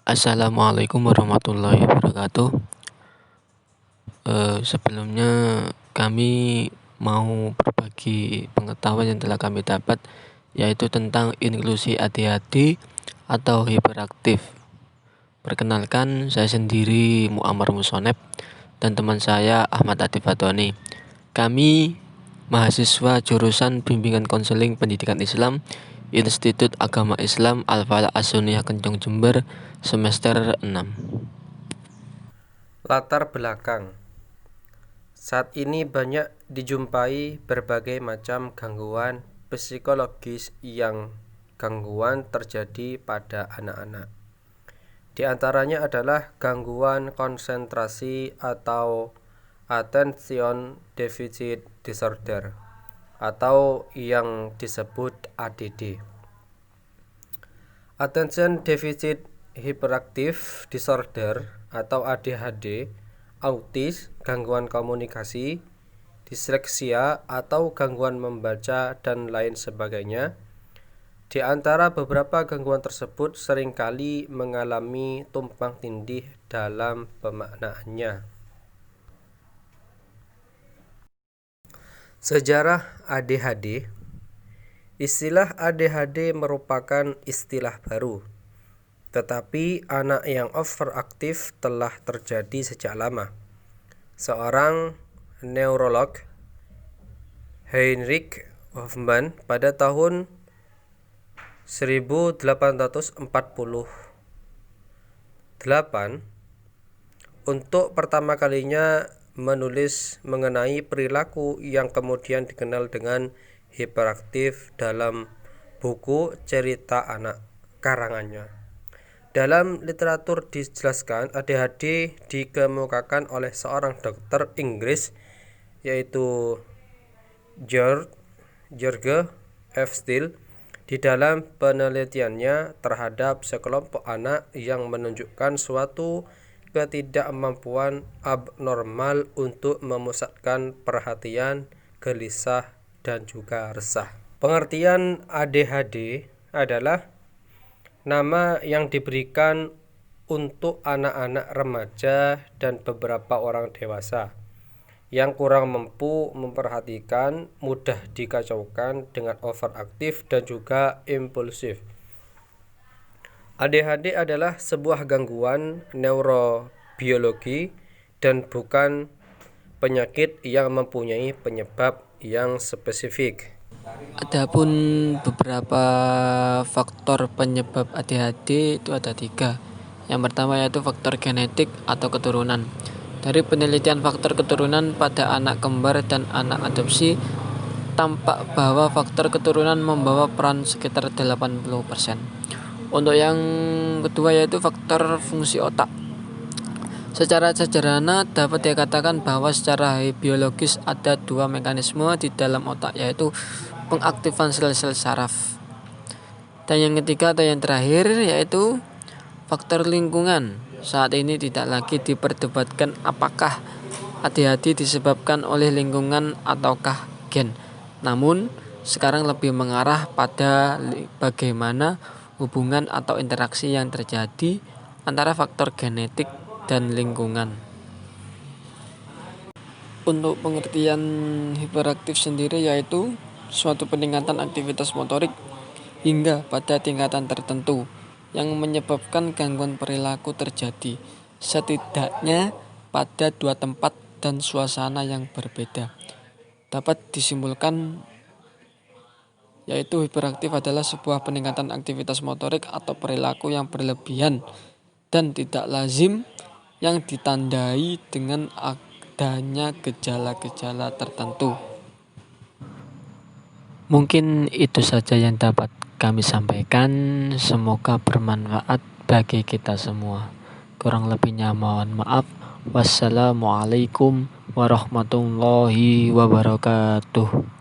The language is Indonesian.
Assalamualaikum warahmatullahi wabarakatuh. Sebelumnya kami mau berbagi pengetahuan yang telah kami dapat, yaitu tentang inklusi ADHD atau hiperaktif. Perkenalkan, saya sendiri Muammar Musonep dan teman saya Ahmad Atif Fatoni. Kami mahasiswa jurusan Bimbingan Konseling Pendidikan Islam Institut Agama Islam Al-Falah As-Sunniyah Kencong Jember semester 6. Latar belakang. Saat ini banyak dijumpai berbagai macam gangguan psikologis yang gangguan terjadi pada anak-anak. Di antaranya adalah gangguan konsentrasi atau Attention Deficit Disorder atau yang disebut ADD. Attention Deficit Hyperactive Disorder atau ADHD, autis, gangguan komunikasi, disleksia atau gangguan membaca dan lain sebagainya. Di antara beberapa gangguan tersebut seringkali mengalami tumpang tindih dalam pemaknaannya. Sejarah ADHD. Istilah ADHD merupakan istilah baru, tetapi anak yang overaktif telah terjadi sejak lama. Seorang neurolog, Heinrich Hoffmann, pada tahun 1848 untuk pertama kalinya menulis mengenai perilaku yang kemudian dikenal dengan hiperaktif dalam buku cerita anak karangannya. Dalam literatur dijelaskan ADHD dikemukakan oleh seorang dokter Inggris, yaitu George F. Steele, di dalam penelitiannya terhadap sekelompok anak yang menunjukkan suatu ketidakmampuan abnormal untuk memusatkan perhatian, gelisah, dan juga resah. Pengertian ADHD adalah nama yang diberikan untuk anak-anak remaja dan beberapa orang dewasa yang kurang mampu memperhatikan, mudah dikacaukan dengan overaktif dan juga impulsif. ADHD adalah sebuah gangguan neurobiologi dan bukan penyakit yang mempunyai penyebab yang spesifik. Adapun beberapa faktor penyebab ADHD itu ada 3. Yang pertama yaitu faktor genetik atau keturunan. Dari penelitian faktor keturunan pada anak kembar dan anak adopsi, tampak bahwa faktor keturunan membawa peran sekitar 80%. Untuk yang kedua yaitu faktor fungsi otak. Secara sederhana dapat dikatakan bahwa secara biologis ada 2 mekanisme di dalam otak, yaitu pengaktifan sel-sel saraf. Dan yang ketiga atau yang terakhir yaitu faktor lingkungan. Saat ini tidak lagi diperdebatkan apakah ADHD disebabkan oleh lingkungan ataukah gen. Namun sekarang lebih mengarah pada bagaimana hubungan atau interaksi yang terjadi antara faktor genetik dan lingkungan. Untuk pengertian hiperaktif sendiri yaitu suatu peningkatan aktivitas motorik hingga pada tingkatan tertentu yang menyebabkan gangguan perilaku terjadi, setidaknya pada 2 tempat dan suasana yang berbeda. Dapat disimpulkan yaitu hiperaktif adalah sebuah peningkatan aktivitas motorik atau perilaku yang berlebihan dan tidak lazim yang ditandai dengan adanya gejala-gejala tertentu. Mungkin itu saja yang dapat kami sampaikan. Semoga bermanfaat bagi kita semua. Kurang lebihnya mohon maaf. Wassalamualaikum warahmatullahi wabarakatuh.